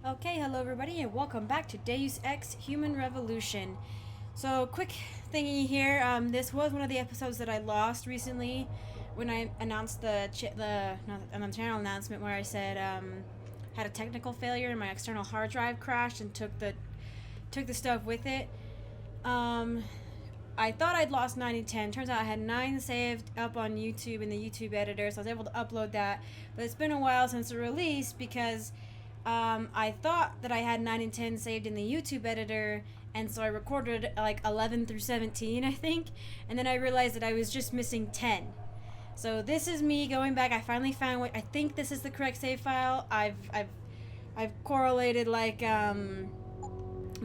Okay, hello everybody and welcome back to Deus Ex Human Revolution. So, quick thingy here, this was one of the episodes that I lost recently when I announced the channel announcement where I said, had a technical failure and my external hard drive crashed and took the stuff with it. I thought I'd lost 9 and 10. Turns out I had 9 saved up on YouTube in the YouTube editor, so I was able to upload that. But it's been a while since the release because I thought that I had 9 and 10 saved in the YouTube editor, and so I recorded like 11 through 17, I think, and then I realized that I was just missing 10. So this is me going back. I finally found what I think this is the correct save file. I've correlated and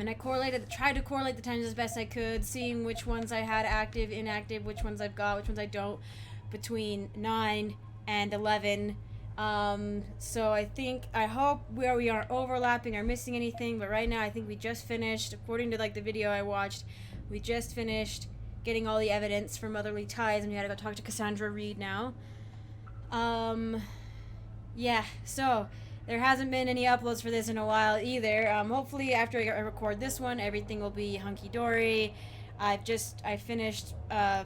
I tried to correlate the times as best I could, seeing which ones I had active, inactive, which ones I've got, which ones I don't, between 9 and 11. So I hope where we aren't overlapping or missing anything, but right now I think we just finished, according to like the video I watched, we just finished getting all the evidence for motherly ties, and we gotta go talk to Cassandra Reed now. Yeah, so there hasn't been any uploads for this in a while either. Hopefully after I record this one, everything will be hunky-dory. I finished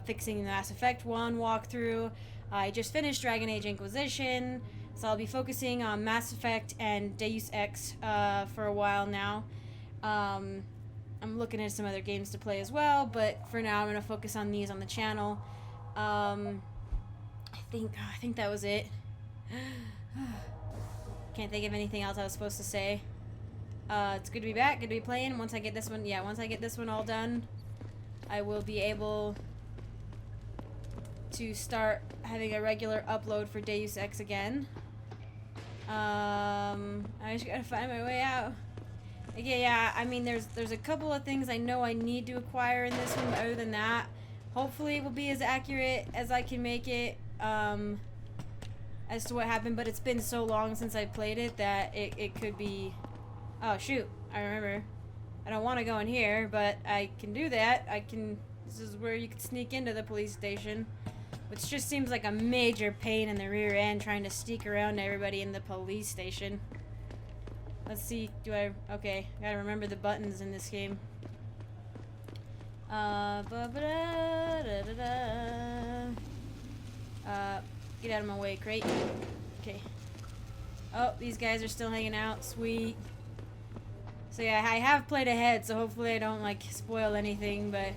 fixing the Mass Effect 1 walkthrough. I just finished Dragon Age Inquisition, so I'll be focusing on Mass Effect and Deus Ex for a while now. I'm looking at some other games to play as well, but for now I'm going to focus on these on the channel. I think that was it. Can't think of anything else I was supposed to say. It's good to be back, good to be playing. Once I get this one all done, I will be able to start having a regular upload for Deus Ex again. I just gotta find my way out. Yeah, I mean, there's a couple of things I know I need to acquire in this one, but other than that, hopefully it will be as accurate as I can make it, as to what happened, but it's been so long since I played it that it could be... Oh, shoot. I remember. I don't want to go in here, but I can do that. This is where you can sneak into the police station, which just seems like a major pain in the rear end trying to sneak around everybody in the police station. Let's see. Okay. Gotta remember the buttons in this game. Get out of my way, crate. Okay. Oh, these guys are still hanging out. Sweet. So yeah, I have played ahead, so hopefully I don't like spoil anything, but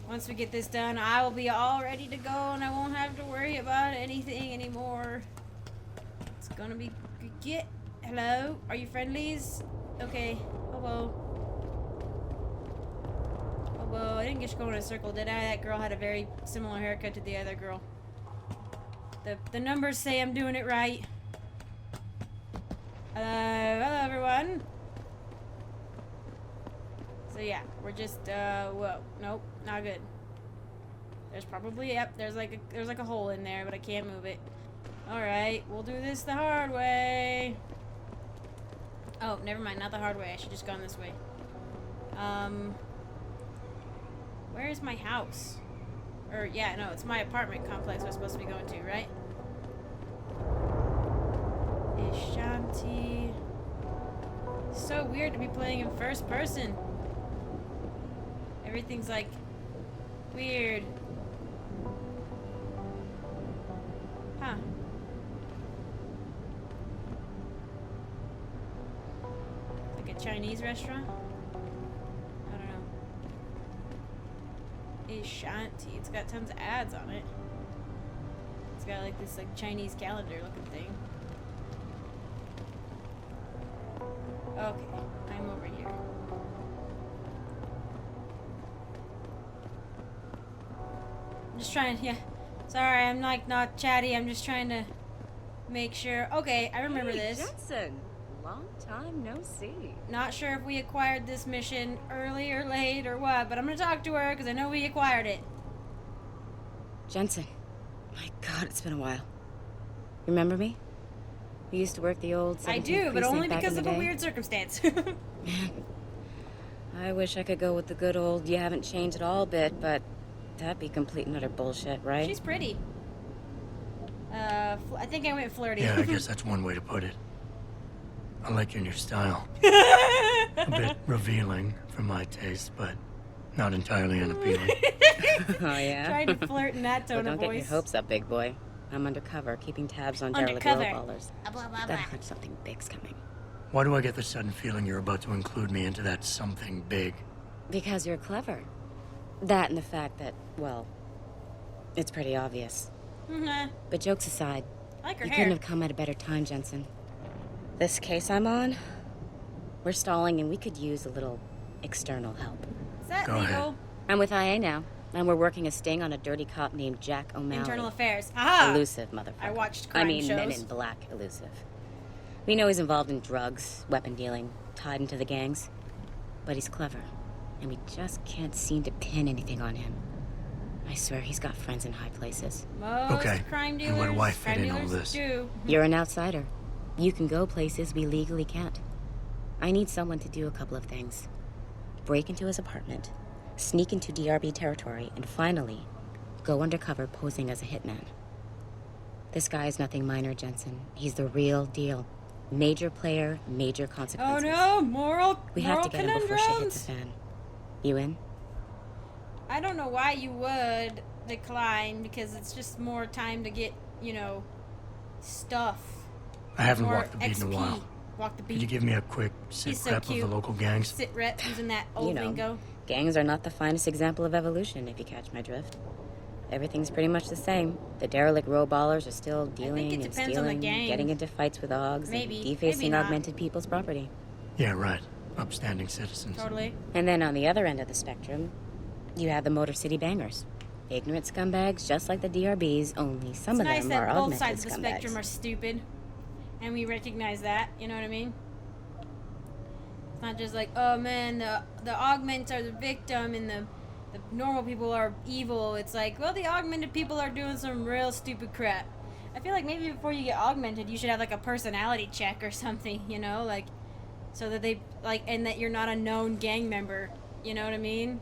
once we get this done, I will be all ready to go and I won't have to worry about anything anymore. It's gonna be good. Hello? Are you friendlies? Okay. Hello. Hello. I didn't just go in a circle, did I? That girl had a very similar haircut to the other girl. The numbers say I'm doing it right. Hello everyone. So yeah, we're just, whoa, nope, not good. There's probably, yep, there's like a hole in there, but I can't move it. Alright, we'll do this the hard way. Oh, never mind, not the hard way, I should just gone this way. Where is my house? Or, yeah, no, it's my apartment complex we're supposed to be going to, right? Ishanti. So weird to be playing in first person. Everything's like weird. Huh. Like a Chinese restaurant? I don't know. Ishanti. It's got tons of ads on it. It's got like this like Chinese calendar looking thing. Okay, I'm over here. I'm just trying, yeah. Sorry, I'm like not chatty. I'm just trying to make sure. Okay, I remember this. Jensen, long time no see. Not sure if we acquired this mission early or late or what, but I'm gonna talk to her because I know we acquired it. Jensen, my God, it's been a while. Remember me? We used to work the old 17th I do, but only because of a day. weird circumstance. I wish I could go with the good old you haven't changed at all bit, but that'd be complete and utter bullshit, right? She's pretty. I think I went flirty. Yeah, I guess that's one way to put it. I like your new style. A bit revealing for my taste, but not entirely unappealing. Oh, yeah? Trying to flirt in that tone Well, of don't get voice. your hopes up, big boy. I'm undercover, keeping tabs on derelict Undercover. road ballers. Gotta hunch something big's coming. Why do I get the sudden feeling you're about to include me into that something big? Because you're clever. That and the fact that, well, it's pretty obvious. But jokes aside, I like her you hair. couldn't have come at a better time, Jensen. This case I'm on, we're stalling and we could use a little external help. Is that Go legal? ahead. I'm with IA now, and we're working a sting on a dirty cop named Jack O'Malley. Internal affairs. Aha! Elusive motherfucker. I watched crime Men shows. in Black elusive. We know he's involved in drugs, weapon dealing, tied into the gangs. But he's clever, and we just can't seem to pin anything on him. I swear he's got friends in high places. Most Okay, crime and dealers, where do I fit crime in all dealers this? do. You're an outsider. You can go places we legally can't. I need someone to do a couple of things. Break into his apartment, sneak into DRB territory, and finally, go undercover posing as a hitman. This guy is nothing minor, Jensen. He's the real deal. Major player, major Oh consequences. no, moral We have to get him before shit hits conundrums. the fan. You in? I don't know why you would decline, because it's just more time to get, stuff. I haven't More walked the beat in a XP. while. Walk the beat. Could you give me a quick sit He's so rep of cute. the local gangs? Sit rep using that old You know, lingo. gangs are not the finest example of evolution, if you catch my drift. Everything's pretty much the same. The derelict row ballers are still dealing it and depends on the stealing, gang. getting into fights with hogs, Maybe, and maybe defacing not. augmented people's property. Yeah, right. Upstanding citizens. Totally. And then on the other end of the spectrum, you have the Motor City bangers. Ignorant scumbags, just like the DRBs, only some It's of nice them that are both augmented sides of the scumbags. spectrum are stupid, and we recognize that. You know what I mean? It's not just like, oh man, the augments are the victim and the normal people are evil. It's like, well, the augmented people are doing some real stupid crap. I feel like maybe before you get augmented, you should have like a personality check or something. Like, so that they and that you're not a known gang member. You know what I mean?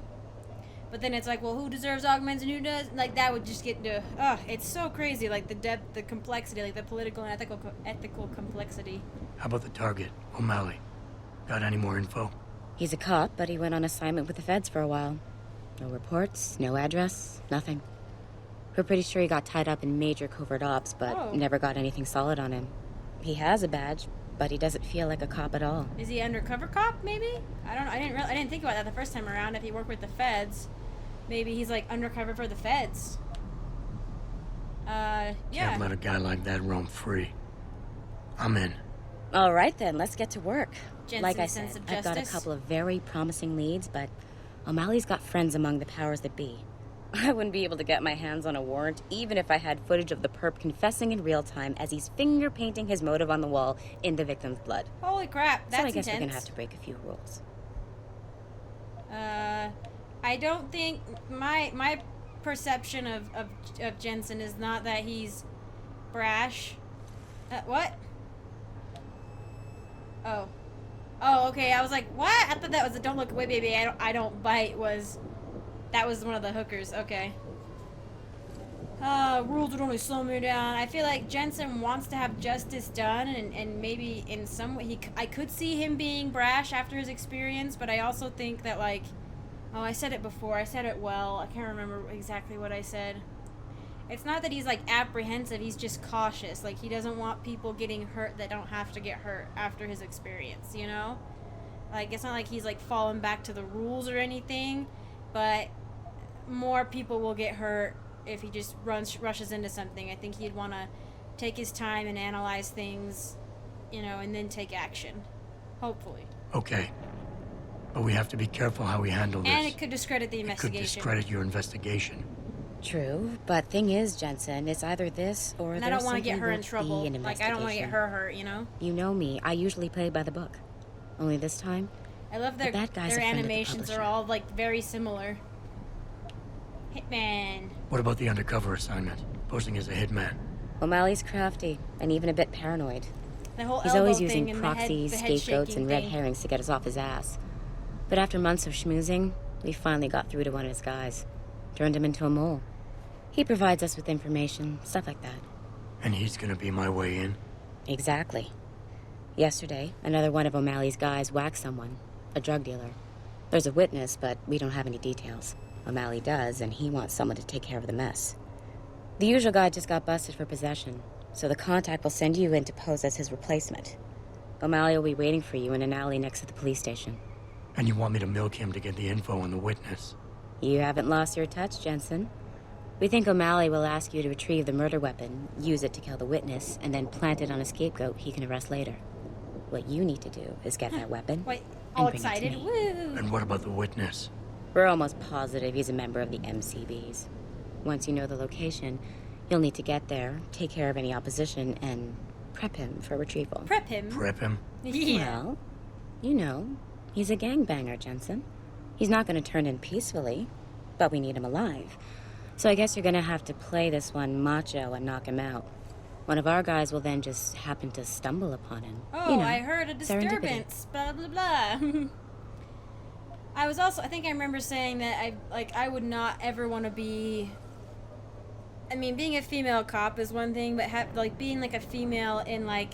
But then it's like, well, who deserves augments and who does? Like, that would just get into, it's so crazy, like the depth, the complexity, like the political and ethical complexity. How about the target, O'Malley? Got any more info? He's a cop, but he went on assignment with the feds for a while. No reports, no address, nothing. We're pretty sure he got tied up in major covert ops, but Oh. never got anything solid on him. He has a badge, but he doesn't feel like a cop at all. Is he undercover cop? Maybe. I don't know. I didn't think about that the first time around. If he worked with the feds, maybe he's like undercover for the feds. Yeah. Can't let a guy like that roam free. I'm in. All right then, let's get to work. Jensen's Like I sense said, of I've got a justice. couple of very promising leads, but O'Malley's got friends among the powers that be. I wouldn't be able to get my hands on a warrant, even if I had footage of the perp confessing in real time as he's finger painting his motive on the wall in the victim's blood. Holy crap, that's So I guess intense. we're gonna have to break a few rules. I don't think my perception of Jensen is not that he's brash. What? Oh, okay. I was like, what? I thought that was a "Don't Look Away, Baby, I don't bite." That was one of the hookers. Okay. Rules would only slow me down. I feel like Jensen wants to have justice done, and maybe in some way I could see him being brash after his experience, but I also think that I said it before. I said it well. I can't remember exactly what I said. It's not that he's apprehensive. He's just cautious. He doesn't want people getting hurt that don't have to get hurt after his experience. It's not like he's falling back to the rules or anything, but more people will get hurt if he just rushes into something. I think he'd want to take his time and analyze things, and then take action. Hopefully. Okay. But we have to be careful how we handle this. And it could discredit the It could investigation. discredit your investigation. True, but thing is, Jensen, it's either this or And I there's don't want to get something her in won't trouble. be an I don't want to get investigation. her hurt, You know me, I usually play by the book. Only this time, I love But that guy's their a friend of the animations are publisher. all very similar. Hitman. What about the undercover assignment? Posing as a hitman. O'Malley's crafty and even a bit paranoid. The whole He's elbow always thing using and proxies, the head scapegoats, shaking and red thing. herrings to get us off his ass. But after months of schmoozing, we finally got through to one of his guys. Turned him into a mole. He provides us with information, stuff like that. And he's gonna be my way in? Exactly. Yesterday, another one of O'Malley's guys whacked someone, a drug dealer. There's a witness, but we don't have any details. O'Malley does, and he wants someone to take care of the mess. The usual guy just got busted for possession, so the contact will send you in to pose as his replacement. O'Malley will be waiting for you in an alley next to the police station. And you want me to milk him to get the info on the witness? You haven't lost your touch, Jensen. We think O'Malley will ask you to retrieve the murder weapon, use it to kill the witness, and then plant it on a scapegoat he can arrest later. What you need to do is get that weapon. Wait, and all bring it to excited? me. Woo! And what about the witness? We're almost positive he's a member of the MCBs. Once you know the location, you'll need to get there, take care of any opposition, and prep him for retrieval. Prep him? Prep him? Yeah. Well, you know, he's a gangbanger, Jensen. He's not going to turn in peacefully, but we need him alive. So I guess you're going to have to play this one macho and knock him out. One of our guys will then just happen to stumble upon him. Oh, You know, I heard a disturbance. Blah, blah, blah. I think I remember saying that I would not ever want to be... I mean, being a female cop is one thing, but being like a female in like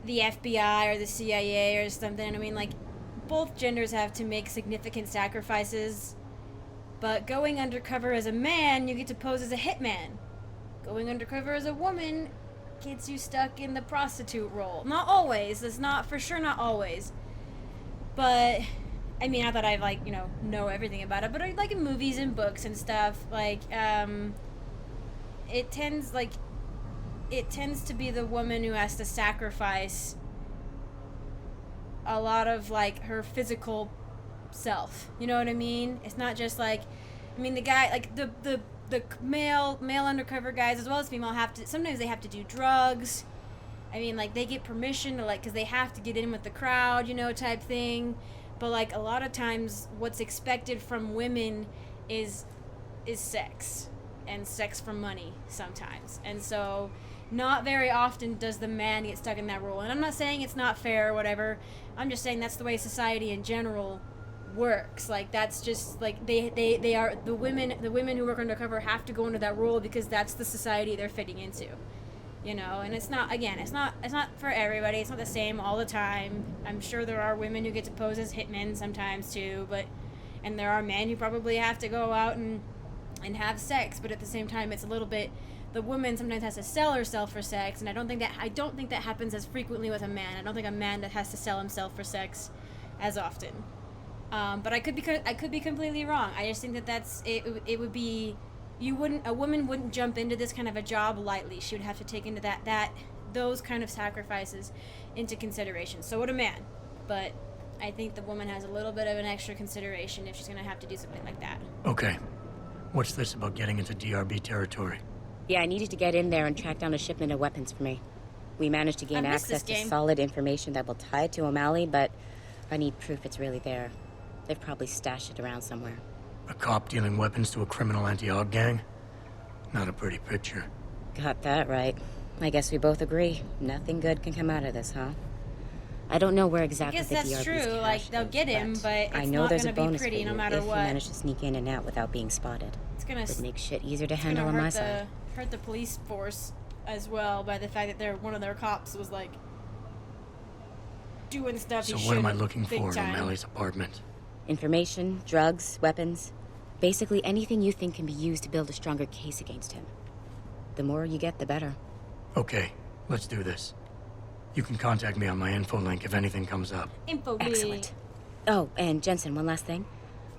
the FBI or the CIA or something, I mean, like, both genders have to make significant sacrifices, but going undercover as a man, you get to pose as a hitman. Going undercover as a woman gets you stuck in the prostitute role. Not always. That's not, for sure not always. But, I mean, not that I, like, you know everything about it, but like in movies and books and stuff, like, it tends to be the woman who has to sacrifice a lot of, like, her physical self. You know what I mean? It's not just like, I mean, the guy, like, the male undercover guys as well as female sometimes they have to do drugs. I mean, like, they get permission to, like, because they have to get in with the crowd, you know, type thing. But, like, a lot of times what's expected from women is sex, and sex for money sometimes. And so not very often does the man get stuck in that role. And I'm not saying it's not fair or whatever. I'm just saying that's the way society in general works. Like, that's just, like, they are, the women who work undercover have to go into that role because that's the society they're fitting into, you know. And it's not for everybody. It's not the same all the time. I'm sure there are women who get to pose as hitmen sometimes too, and there are men who probably have to go out and have sex, but at the same time it's a little bit, the woman sometimes has to sell herself for sex, and I don't think that happens as frequently with a man. I don't think a man that has to sell himself for sex as often. But I could be completely wrong. I just think that that's it. It would be, a woman wouldn't jump into this kind of a job lightly. She would have to take into those kind of sacrifices into consideration. So would a man, but I think the woman has a little bit of an extra consideration if she's going to have to do something like that. Okay. What's this about getting into DRB territory? Yeah, I needed to get in there and track down a shipment of weapons for me. We managed to gain access to solid information that will tie it to O'Malley, but I need proof it's really there. They've probably stashed it around somewhere. A cop dealing weapons to a criminal anti-aug gang? Not a pretty picture. Got that right. I guess we both agree. Nothing good can come out of this, huh? I don't know where exactly I guess the that's DRB's true. cache Like, they'll is, get him, but it's I know not there's going a to be bonus pretty for no you matter if what. you manage to sneak in and out without being spotted. It's gonna Would make shit easier to it's handle gonna on my hurt side. hurt the police force as well by the fact that one of their cops was, like, doing stuff So he what am I shouldn't looking big for in time. O'Malley's apartment? Information, drugs, weapons. Basically anything you think can be used to build a stronger case against him. The more you get, the better. Okay, let's do this. You can contact me on my info link if anything comes up. Info Excellent. Oh, and Jensen, one last thing.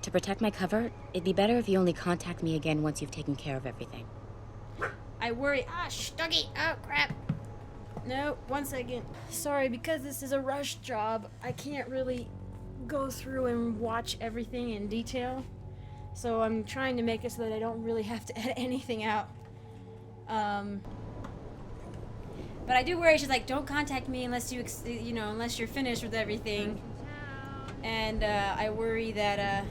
To protect my cover, it'd be better if you only contact me again once you've taken care of everything. I worry. Doggy. Oh, crap. No, 1 second. Sorry, because this is a rush job, I can't really go through and watch everything in detail. So I'm trying to make it so that I don't really have to edit anything out. But I do worry. She's like, don't contact me unless unless you're finished with everything. And I worry that,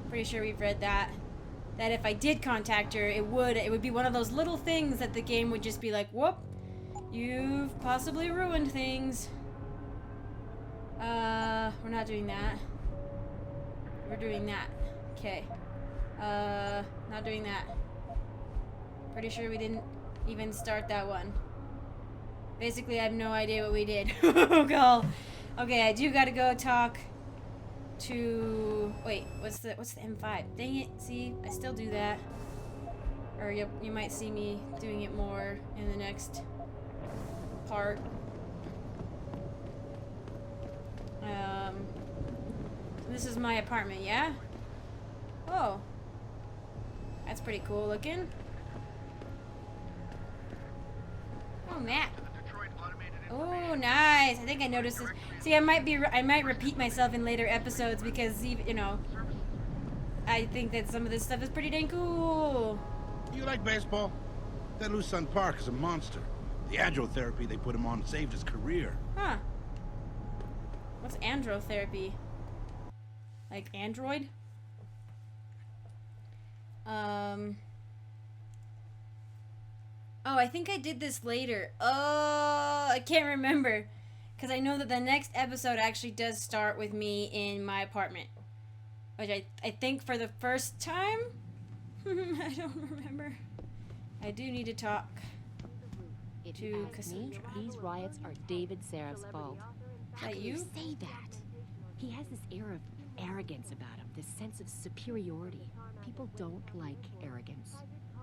pretty sure we've read that if I did contact her, it would be one of those little things that the game would just be like, whoop, you've possibly ruined things. We're not doing that. We're doing that. Okay. Not doing that. Pretty sure we didn't even start that one. Basically, I have no idea what we did. Go. Okay, I do gotta go talk to... Wait, what's the M5? Dang it, see? I still do that. Or you might see me doing it more in the next part. This is my apartment, yeah? Oh. That's pretty cool looking. Oh, map. Oh, nice. I think I noticed this. See, I might repeat myself in later episodes because, you know, I think that some of this stuff is pretty dang cool. You like baseball? That Lucerne Park is a monster. The androtherapy they put him on saved his career. Huh. What's androtherapy? Like android? Oh, I think I did this later. Oh, I can't remember. Because I know that the next episode actually does start with me in my apartment. Which I think for the first time? I don't remember. I do need to talk If to you ask me, Cassandra. these riots are David Seraf's fault. How That can you? you say that? He has this air of arrogance about him, this sense of superiority. People don't like arrogance.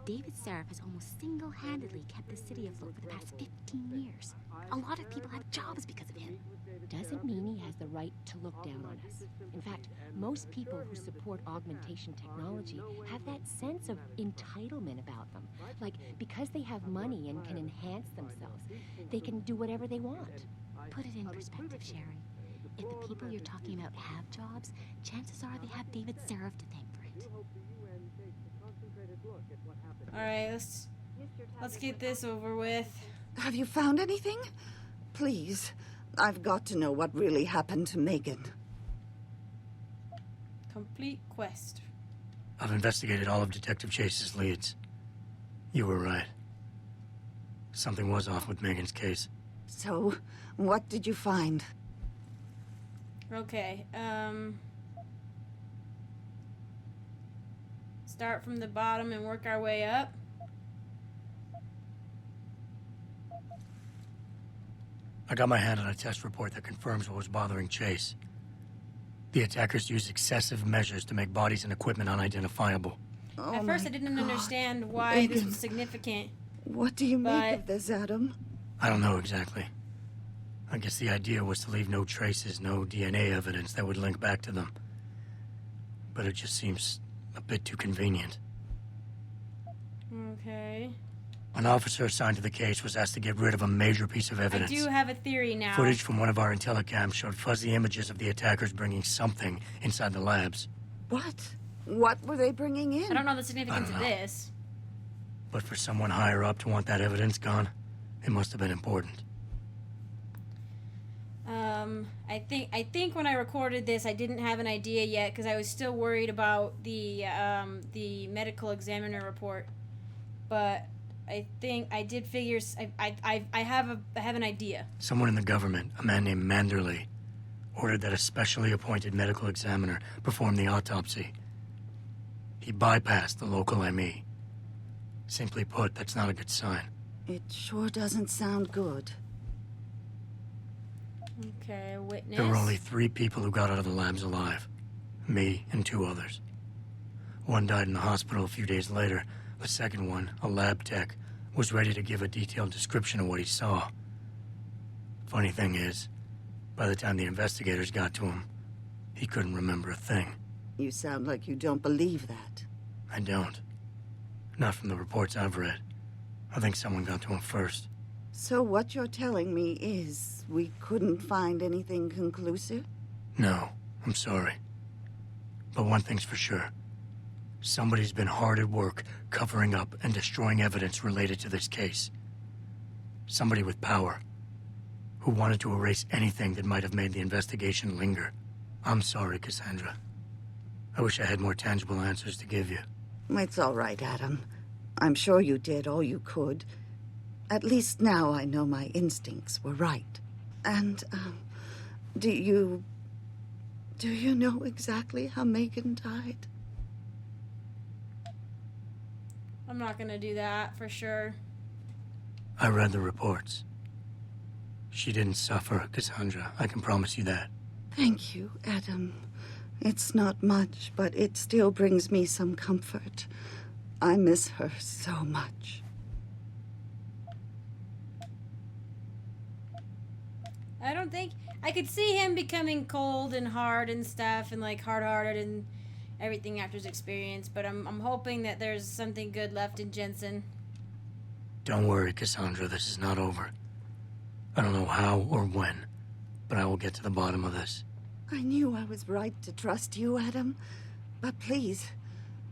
David Seraf has almost single-handedly kept the city afloat for the past 15 years. A lot of people have jobs because of him. Doesn't mean he has the right to look down on us. In fact, most people who support augmentation technology have that sense of entitlement about them. Like, because they have money and can enhance themselves, they can do whatever they want. Put it in perspective, Sherry. If the people you're talking about have jobs, chances are they have David Seraf to thank for it. Alright, let's get this over with. Have you found anything? Please, I've got to know what really happened to Megan. Complete quest. I've investigated all of Detective Chase's leads. You were right. Something was off with Megan's case. So, what did you find? Okay, start from the bottom and work our way up. I got my hand on a test report that confirms what was bothering Chase. The attackers used excessive measures to make bodies and equipment unidentifiable. Oh At first my I didn't God. understand why this Megan. was significant. What do you make But- of this, Adam? I don't know exactly. I guess the idea was to leave no traces, no DNA evidence that would link back to them. But it just seems a bit too convenient. Okay. An officer assigned to the case was asked to get rid of a major piece of I evidence. do have a theory now. Footage from one of our intellicams showed fuzzy images of the attackers bringing something inside the labs. What? What were they bringing in? I don't know the significance I of don't know. this. But for someone higher up to want that evidence gone, it must have been important. I think when I recorded this, I didn't have an idea yet because I was still worried about the medical examiner report. But I think I did figure. I have an idea. Someone in the government, a man named Manderley, ordered that a specially appointed medical examiner perform the autopsy. He bypassed the local ME. Simply put, that's not a good sign. It sure doesn't sound good. Okay, witness. There were only 3 people who got out of the labs alive. Me and 2 others. One died in the hospital a few days later. The second one, a lab tech, was ready to give a detailed description of what he saw. Funny thing is, by the time the investigators got to him, he couldn't remember a thing. You sound like you don't believe that. I don't. Not from the reports I've read. I think someone got to him first. So what you're telling me is we couldn't find anything conclusive? No, I'm sorry. But one thing's for sure. Somebody's been hard at work covering up and destroying evidence related to this case. Somebody with power, who wanted to erase anything that might have made the investigation linger. I'm sorry, Cassandra. I wish I had more tangible answers to give you. It's all right, Adam. I'm sure you did all you could. At least now I know my instincts were right. And, do you know exactly how Megan died? I'm not gonna do that for sure. I read the reports. She didn't suffer, Cassandra. I can promise you that. Thank you, Adam. It's not much, but it still brings me some comfort. I miss her so much. I don't think I could see him becoming cold and hard and stuff, and like hard-hearted and everything after his experience. But I'm hoping that there's something good left in Jensen. Don't worry, Cassandra. This is not over. I don't know how or when, but I will get to the bottom of this. I knew I was right to trust you, Adam. But please,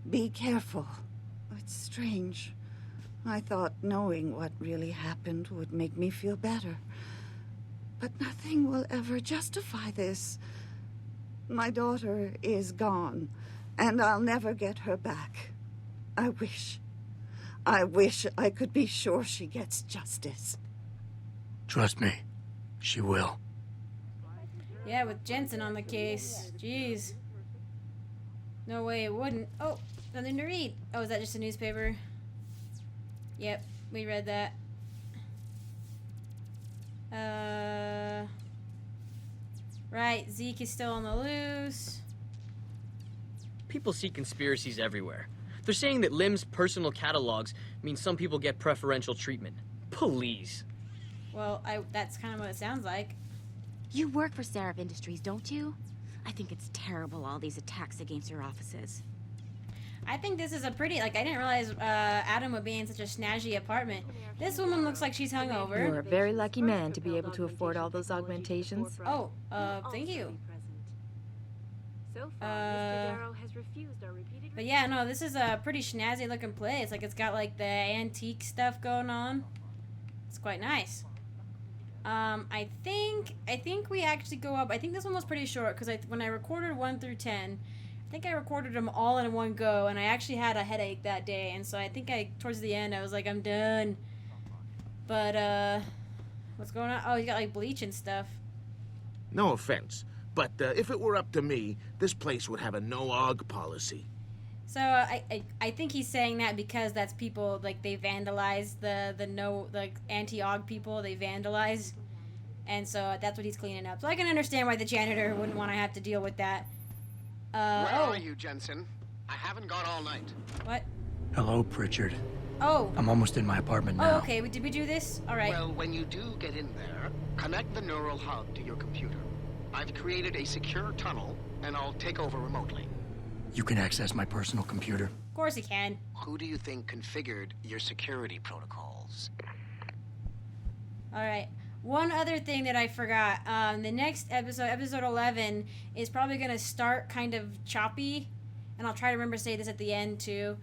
be careful. It's strange. I thought knowing what really happened would make me feel better. But nothing will ever justify this. My daughter is gone, and I'll never get her back. I wish I could be sure she gets justice. Trust me, she will. Yeah, with Jensen on the case. Jeez. No way it wouldn't. Oh, nothing to read. Oh, is that just a newspaper? Yep, we read that. Right, Zeke is still on the loose. People see conspiracies everywhere. They're saying that Lim's personal catalogs mean some people get preferential treatment. Please. Well, that's kind of what it sounds like. You work for Seraph Industries, don't you? I think it's terrible, all these attacks against your offices. I think this is a pretty, like, I didn't realize Adam would be in such a snazzy apartment. This woman looks like she's hungover. You're a very lucky man to be able to afford all those augmentations. Oh, thank you. But yeah, no, this is a pretty snazzy looking place. Like, it's got, like, the antique stuff going on. It's quite nice. I think we actually go up. I think this one was pretty short, because when I recorded 1 through 10, I think I recorded them all in one go, and I actually had a headache that day, and so I think towards the end, I was like, I'm done. But, what's going on? Oh, you got, like, bleach and stuff. No offense, but if it were up to me, this place would have a no-aug policy. So, I think he's saying that because that's people, like, they vandalize the anti-aug people, they vandalize, and so that's what he's cleaning up. So I can understand why the janitor wouldn't want to have to deal with that. Where are you, Jensen? I haven't gone all night. What? Hello, Pritchard. Oh. I'm almost in my apartment now. Oh, okay. Did we do this? All right. Well, when you do get in there, connect the neural hub to your computer. I've created a secure tunnel, and I'll take over remotely. You can access my personal computer. Of course he can. Who do you think configured your security protocols? All right. One other thing that I forgot. The next episode, episode 11, is probably going to start kind of choppy. And I'll try to remember to say this at the end, too.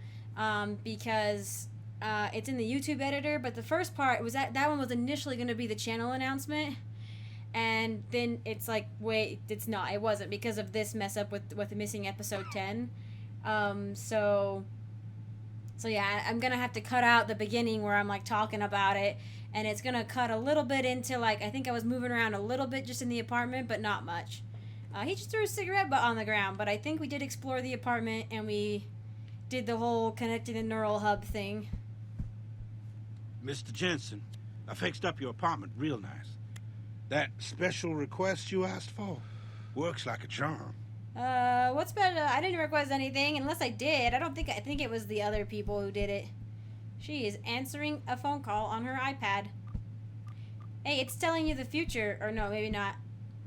Because it's in the YouTube editor. But the first part, was that one was initially going to be the channel announcement. And then it's like, wait, it's not. It wasn't because of this mess up with the missing episode 10. So yeah, I'm going to have to cut out the beginning where I'm, like, talking about it. And it's going to cut a little bit into, like, I think I was moving around a little bit just in the apartment, but not much. He just threw a cigarette butt on the ground, but I think we did explore the apartment, and we did the whole connecting the neural hub thing. Mr. Jensen, I fixed up your apartment real nice. That special request you asked for works like a charm. What's better? I didn't request anything, unless I did. I think it was the other people who did it. She is answering a phone call on her iPad. Hey, it's telling you the future. Or no, maybe not.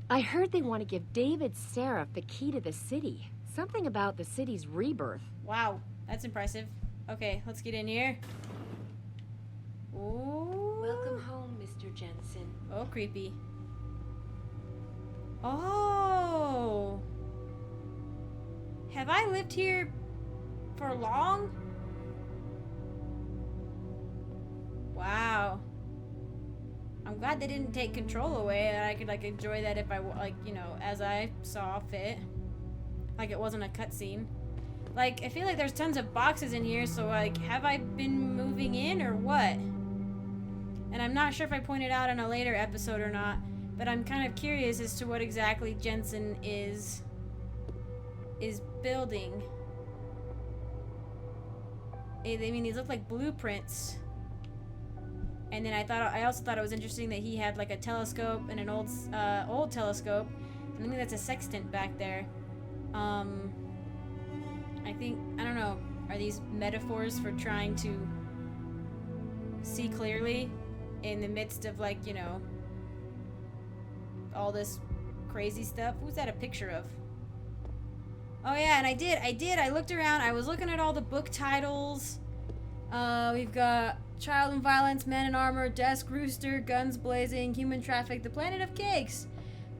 I heard they want to give David Seraph the key to the city. Something about the city's rebirth. Wow, that's impressive. Okay, let's get in here. Ooh. Welcome home, Mr. Jensen. Oh, creepy. Oh. Have I lived here for long? Wow. I'm glad they didn't take control away, and I could, like, enjoy that if I, like, you know, as I saw fit. Like, it wasn't a cutscene. Like, I feel like there's tons of boxes in here, so, like, have I been moving in, or what? And I'm not sure if I pointed out in a later episode or not, but I'm kind of curious as to what exactly Jensen is building. I mean, these look like blueprints. And then I also thought it was interesting that he had like a telescope and an old telescope. And I think that's a sextant back there. I don't know, are these metaphors for trying to see clearly in the midst of, like, you know, all this crazy stuff? Who's that a picture of? Oh yeah, and I looked around, I was looking at all the book titles. We've got Child and Violence, Man in Armor, Desk Rooster, Guns Blazing, Human Traffic, The Planet of Cakes,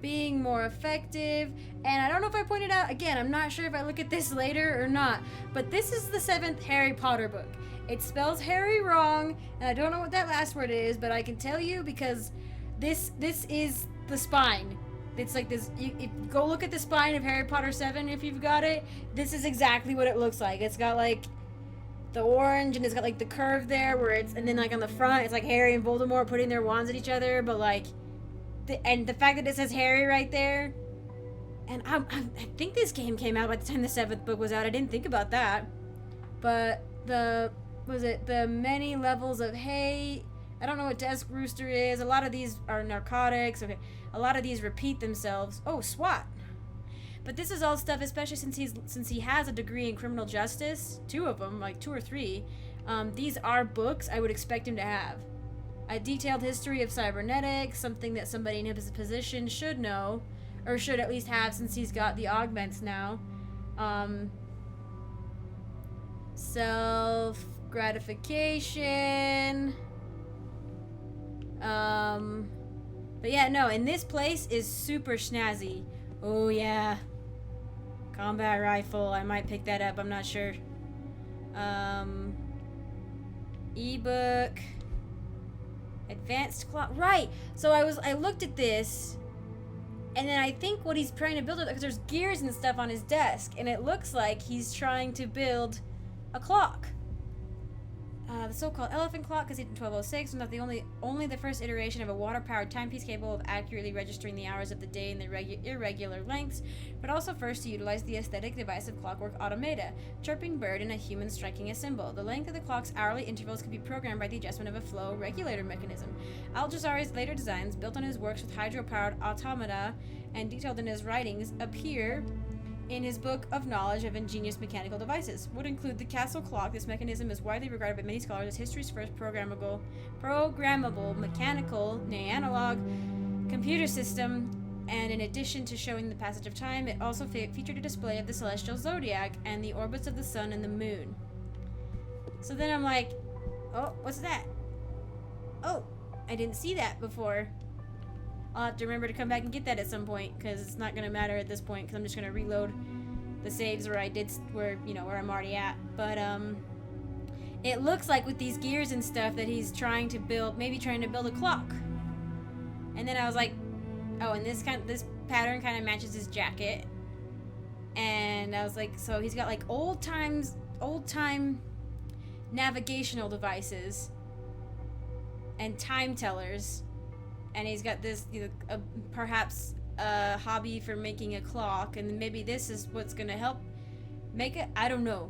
Being More Effective, and I don't know if I pointed out, again, I'm not sure if I look at this later or not, but this is the 7th Harry Potter book. It spells Harry wrong, and I don't know what that last word is, but I can tell you because this is the spine. It's like this, go look at the spine of Harry Potter 7 if you've got it. This is exactly what it looks like. It's got like the orange, and it's got like the curve there where it's, and then like on the front, it's like Harry and Voldemort putting their wands at each other, but like, and the fact that it says Harry right there, and I think this game came out by the time the 7th book was out. I didn't think about that, but the many levels of hate. I don't know what Desk Rooster is. A lot of these are narcotics. Okay, a lot of these repeat themselves. Oh, SWAT. But this is all stuff, especially since he has a degree in criminal justice, 2 of them, like 2 or 3. These are books I would expect him to have. A detailed history of cybernetics, something that somebody in his position should know, or should at least have since he's got the augments now. Self-gratification. But yeah, no, and this place is super snazzy. Oh yeah. Combat rifle, I might pick that up, I'm not sure. Ebook. Advanced clock, right. So I looked at this, and then I think what he's trying to build, because there's gears and stuff on his desk, and it looks like he's trying to build a clock. The so-called elephant clock is 1206, was not only the first iteration of a water-powered timepiece capable of accurately registering the hours of the day in the irregular lengths, but also first to utilize the aesthetic device of clockwork automata, chirping bird and a human striking a cymbal. The length of the clock's hourly intervals could be programmed by the adjustment of a flow regulator mechanism. Al-Jazari's later designs, built on his works with hydro-powered automata and detailed in his writings, appear in his book of knowledge of ingenious mechanical devices, would include the castle clock. This mechanism is widely regarded by many scholars as history's first programmable mechanical analog computer system, and in addition to showing the passage of time, it also featured a display of the celestial zodiac and the orbits of the sun and the moon. So then I'm like, oh, what's that? Oh, I didn't see that before. I'll have to remember to come back and get that at some point, because it's not going to matter at this point, because I'm just going to reload the saves where where I'm already at. But, it looks like with these gears and stuff that he's trying to build a clock. And then I was like, oh, and this pattern kind of matches his jacket. And I was like, so he's got like old time navigational devices and time tellers. And he's got this, perhaps a hobby for making a clock, and maybe this is what's gonna help make it. I don't know.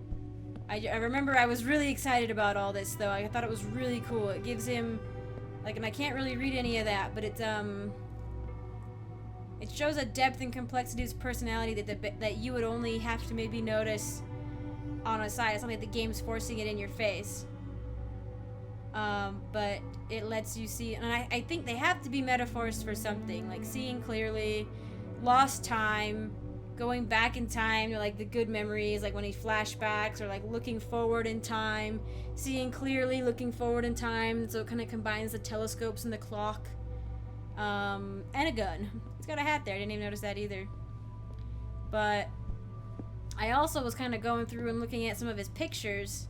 I remember I was really excited about all this, though. I thought it was really cool. It gives him, like, and I can't really read any of that, but it shows a depth and complexity of his personality that you would only have to maybe notice on a side. It's not like the game's forcing it in your face. But it lets you see, and I think they have to be metaphors for something, like seeing clearly, lost time, going back in time to like the good memories, like when he flashbacks, or like looking forward in time, seeing clearly, looking forward in time, so it kind of combines the telescopes and the clock, and a gun. He's got a hat there, I didn't even notice that either. But I also was kind of going through and looking at some of his pictures,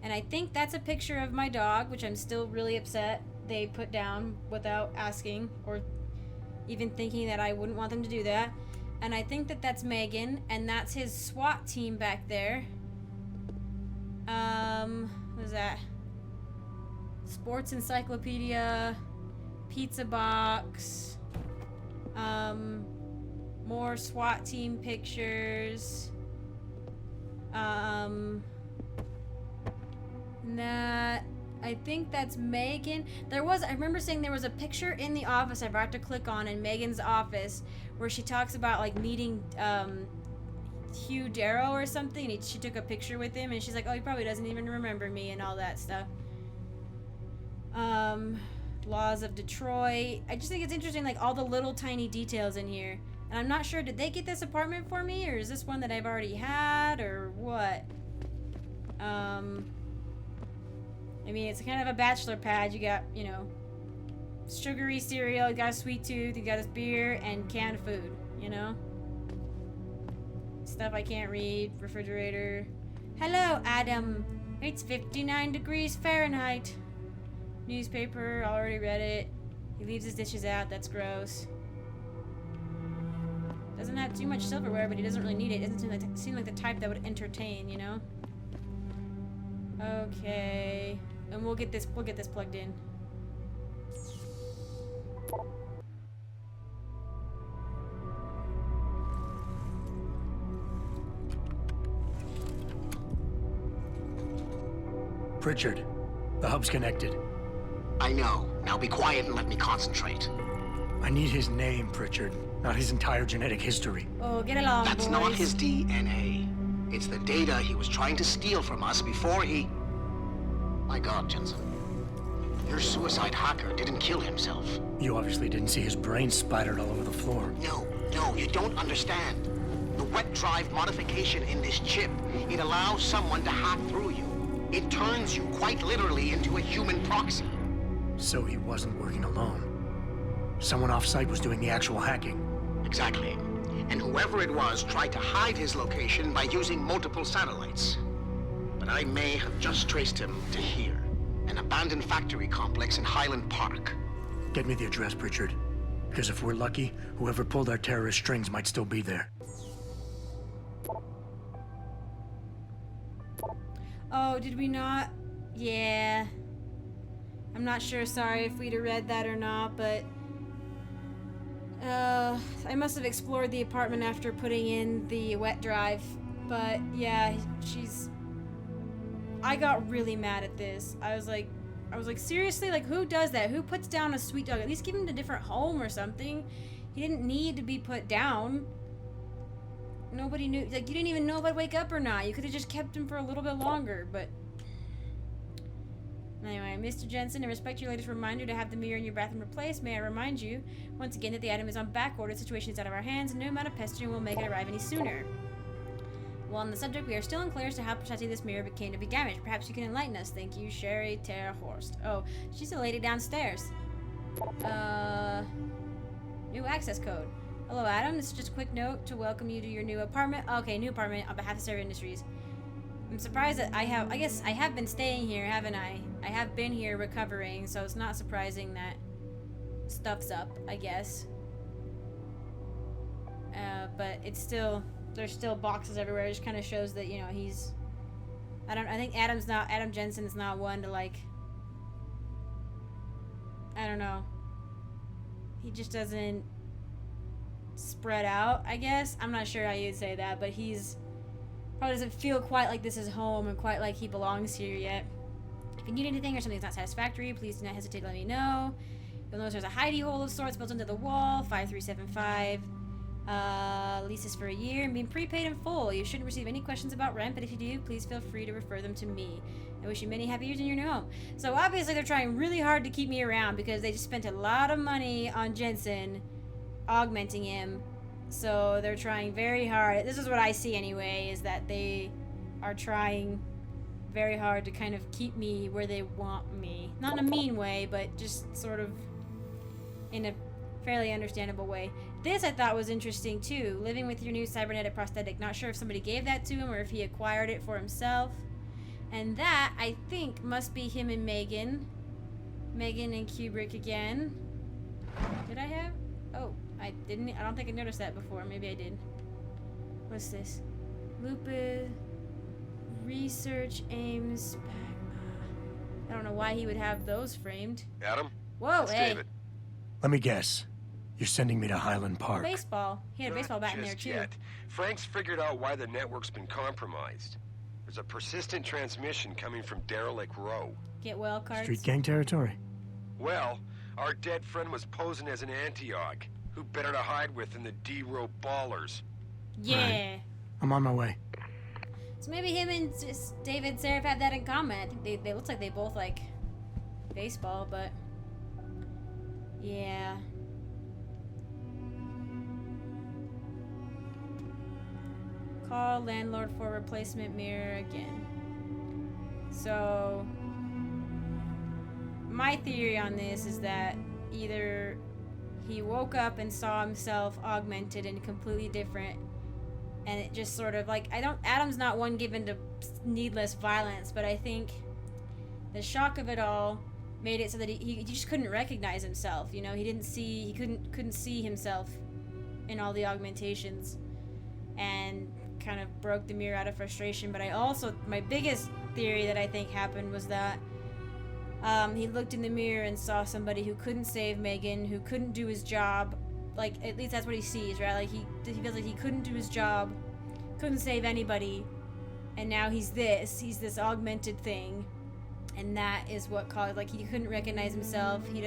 and I think that's a picture of my dog, which I'm still really upset they put down without asking or even thinking that I wouldn't want them to do that. And I think that that's Megan, and that's his SWAT team back there. What is that? Sports Encyclopedia, Pizza Box, more SWAT team pictures, that, I think that's Megan. I remember saying there was a picture in the office I forgot to click on in Megan's office where she talks about like meeting Hugh Darrow or something, and she took a picture with him, and she's like, oh, he probably doesn't even remember me and all that stuff. Laws of Detroit. I just think it's interesting, like all the little tiny details in here. And I'm not sure, did they get this apartment for me, or is this one that I've already had, or what? I mean, it's kind of a bachelor pad. You got, you know, sugary cereal, you got a sweet tooth, you got this beer, and canned food, you know? Stuff I can't read. Refrigerator. Hello, Adam. It's 59 degrees Fahrenheit. Newspaper, already read it. He leaves his dishes out, that's gross. Doesn't have too much silverware, but he doesn't really need it. Doesn't seem like the type that would entertain, you know? Okay. And we'll get this plugged in. Pritchard, the hub's connected. I know. Now be quiet and let me concentrate. I need his name, Pritchard, not his entire genetic history. Oh, get along, That's boys. not his DNA. It's the data he was trying to steal from us before he... My God, Jensen. Your suicide hacker didn't kill himself. You obviously didn't see his brain splattered all over the floor. No, you don't understand. The wet drive modification in this chip, it allows someone to hack through you. It turns you quite literally into a human proxy. So he wasn't working alone. Someone off-site was doing the actual hacking. Exactly. And whoever it was tried to hide his location by using multiple satellites. But I may have just traced him to here, an abandoned factory complex in Highland Park. Get me the address, Pritchard. Because if we're lucky, whoever pulled our terrorist strings might still be there. Oh, did we not? Yeah. I'm not sure, sorry if we'd have read that or not, but... I must have explored the apartment after putting in the wet drive. But, yeah, I got really mad at this. I was like, seriously? Like, who does that? Who puts down a sweet dog? At least give him a different home or something. He didn't need to be put down. Nobody knew. Like, you didn't even know if I'd wake up or not. You could have just kept him for a little bit longer, but... Anyway, Mr. Jensen, in respect to your latest reminder to have the mirror in your bathroom replaced, may I remind you, once again, that the item is on back order. The situation is out of our hands, and no amount of pestering will make it arrive any sooner. While on the subject, we are still unclear as to how precisely this mirror came to be damaged. Perhaps you can enlighten us. Thank you, Sherry Terhorst. Oh, she's the lady downstairs. New access code. Hello, Adam. This is just a quick note to welcome you to your new apartment. Okay, new apartment on behalf of Square Industries. I'm surprised that I guess I have been staying here, haven't I? I have been here recovering, so it's not surprising that stuff's up, I guess. But it's still, there's still boxes everywhere. It just kind of shows that, you know, he's, I think Adam Jensen is not one to, like, I don't know. He just doesn't spread out, I guess. I'm not sure how you'd say that, but he's probably doesn't feel quite like this is home and quite like he belongs here yet. If you need anything or something's not satisfactory, please do not hesitate to let me know. You'll notice there's a hidey hole of sorts built into the wall, 5375. Leases for a year and being prepaid in full. You shouldn't receive any questions about rent, but if you do, please feel free to refer them to me. I wish you many happy years in your new home. So obviously they're trying really hard to keep me around because they just spent a lot of money on Jensen, augmenting him. So they're trying very hard. This is what I see anyway, is that they are trying very hard to kind of keep me where they want me. Not in a mean way, but just sort of in a fairly understandable way. This I thought was interesting too. Living with your new cybernetic prosthetic. Not sure if somebody gave that to him or if he acquired it for himself. And that, I think, must be him and Megan. Megan and Kubrick again. Did I have? Oh, I don't think I noticed that before. Maybe I did. What's this? Lupus. Research aims. I don't know why he would have those framed. Adam? Whoa, It's hey. David. Let me guess. You're sending me to Highland Park. Baseball. He had a baseball bat in there Just too. yet. Frank's figured out why the network's been compromised. There's a persistent transmission coming from Derelict Row. Get well cards. Street gang territory. Well, our dead friend was posing as an Antioch. Who better to hide with than the D-Row ballers? Yeah. Right. I'm on my way. So maybe him and David Seraph have that in common. I think they looks like they both like baseball, but yeah. Call landlord for replacement mirror again. So my theory on this is that either he woke up and saw himself augmented and completely different, and it just sort of like, Adam's not one given to needless violence, but I think the shock of it all made it so that he just couldn't recognize himself. You know, he couldn't see himself in all the augmentations, and kind of broke the mirror out of frustration. But my biggest theory that I think happened was that he looked in the mirror and saw somebody who couldn't save Megan, who couldn't do his job. Like, at least that's what he sees, right? Like, he feels like he couldn't do his job, couldn't save anybody, and now he's this augmented thing, and that is what caused, like, he couldn't recognize himself. He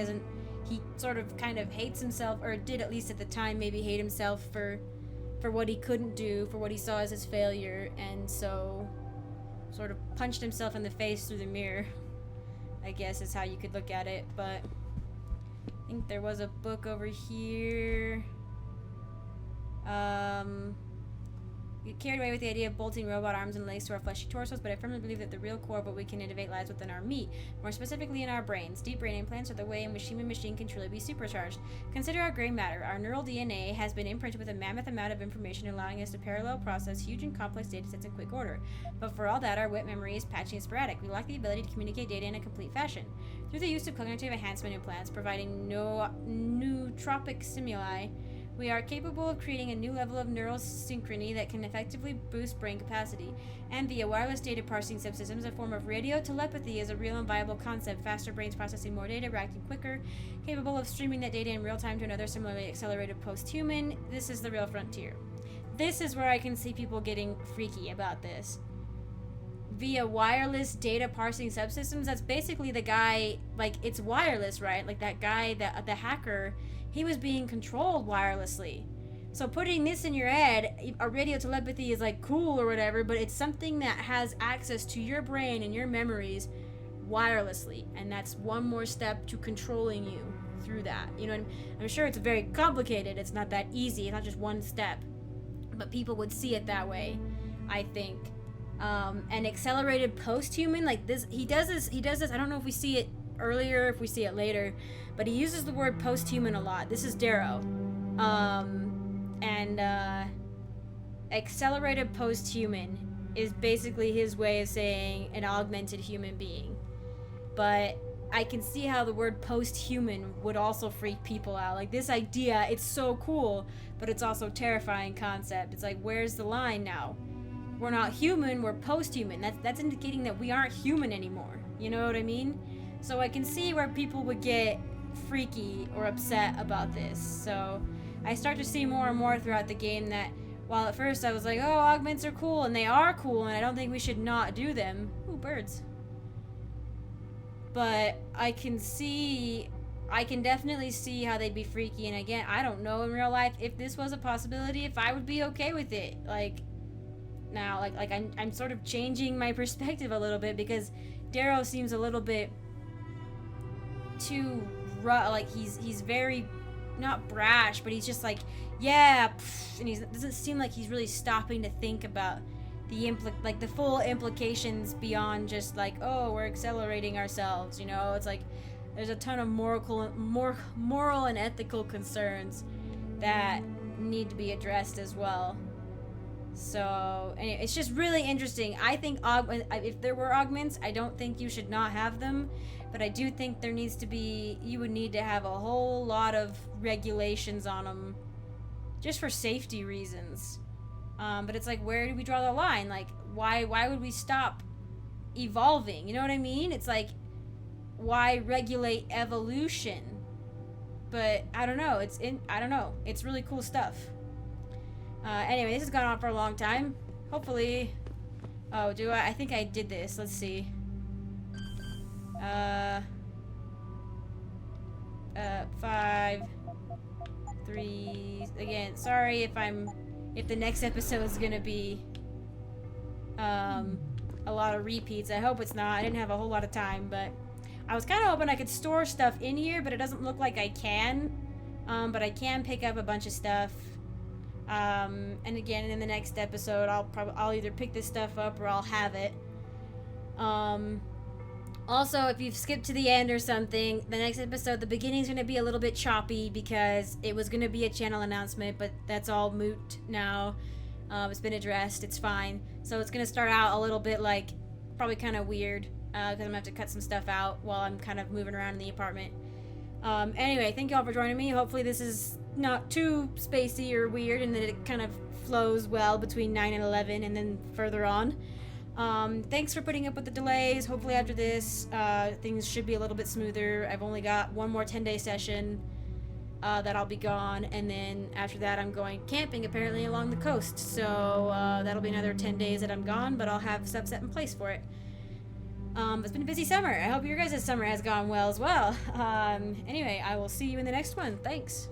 sort of kind of hates himself, or did at least at the time maybe hate himself for what he couldn't do, for what he saw as his failure, and so sort of punched himself in the face through the mirror, I guess is how you could look at it. But I think there was a book over here. Get carried away with the idea of bolting robot arms and legs to our fleshy torsos, but I firmly believe that the real core of what we can innovate lies within our meat, more specifically in our brains. Deep brain implants are the way in which human machine can truly be supercharged. Consider our gray matter. Our neural DNA has been imprinted with a mammoth amount of information, allowing us to parallel process huge and complex data sets in quick order. But for all that, our wit memory is patchy and sporadic. We lack the ability to communicate data in a complete fashion. Through the use of cognitive enhancement implants, providing no nootropic stimuli, we are capable of creating a new level of neural synchrony that can effectively boost brain capacity. And via wireless data parsing subsystems, a form of radio telepathy is a real and viable concept. Faster brains processing more data, reacting quicker, capable of streaming that data in real time to another similarly accelerated post-human. This is the real frontier. This is where I can see people getting freaky about this. Via wireless data parsing subsystems, that's basically the guy, like, it's wireless, right? Like that guy, the hacker, he was being controlled wirelessly. So putting this in your head, a radio telepathy is like cool or whatever, but it's something that has access to your brain and your memories wirelessly, and that's one more step to controlling you through that. You know, I'm sure it's very complicated. It's not that easy. It's not just one step, but people would see it that way, I think. And accelerated post-human, like this, he does this. I don't know if we see it earlier, if we see it later, but he uses the word post-human a lot. This is Darrow. Accelerated post-human is basically his way of saying an augmented human being. But I can see how the word post-human would also freak people out. Like, this idea, it's so cool, but it's also a terrifying concept. It's like, where's the line now? We're not human, we're post-human. That's indicating that we aren't human anymore. You know what I mean? So I can see where people would get freaky or upset about this. So I start to see more and more throughout the game that while at first I was like, oh, augments are cool, and they are cool, and I don't think we should not do them. Ooh, birds. But I can definitely see how they'd be freaky, and again, I don't know in real life if this was a possibility, if I would be okay with it. Like, now, like I'm sort of changing my perspective a little bit, because Darrow seems a little bit too rough. Like, he's very, not brash, but he's just like, yeah, and he doesn't seem like he's really stopping to think about the full implications beyond just like, oh, we're accelerating ourselves, you know? It's like there's a ton of moral and ethical concerns that need to be addressed as well. So anyway, it's just really interesting. I think if there were augments, I don't think you should not have them, but I do think you would need to have a whole lot of regulations on them just for safety reasons. But it's like, where do we draw the line? Like, why would we stop evolving? You know what I mean? It's like, why regulate evolution? But I don't know. It's really cool stuff. Anyway, this has gone on for a long time. Hopefully Oh, do I? I think I did this. Let's see. 5, 3. Again, sorry if the next episode is gonna be a lot of repeats. I hope it's not. I didn't have a whole lot of time, but I was kind of hoping I could store stuff in here, but it doesn't look like I can. But I can pick up a bunch of stuff. And again, in the next episode, I'll either pick this stuff up or I'll have it. Also, if you've skipped to the end or something, the next episode, the beginning's going to be a little bit choppy because it was going to be a channel announcement, but that's all moot now. It's been addressed. It's fine. So it's going to start out a little bit like, probably kind of weird, because I'm going to have to cut some stuff out while I'm kind of moving around in the apartment. Anyway, thank you all for joining me. Hopefully this is not too spacey or weird and that it kind of flows well between 9 and 11 and then further on. Thanks for putting up with the delays. Hopefully after this, things should be a little bit smoother. I've only got one more 10-day session that I'll be gone, and then after that I'm going camping apparently along the coast. So that'll be another 10 days that I'm gone, but I'll have stuff set in place for it. It's been a busy summer. I hope your guys' summer has gone well as well. Anyway, I will see you in the next one. Thanks.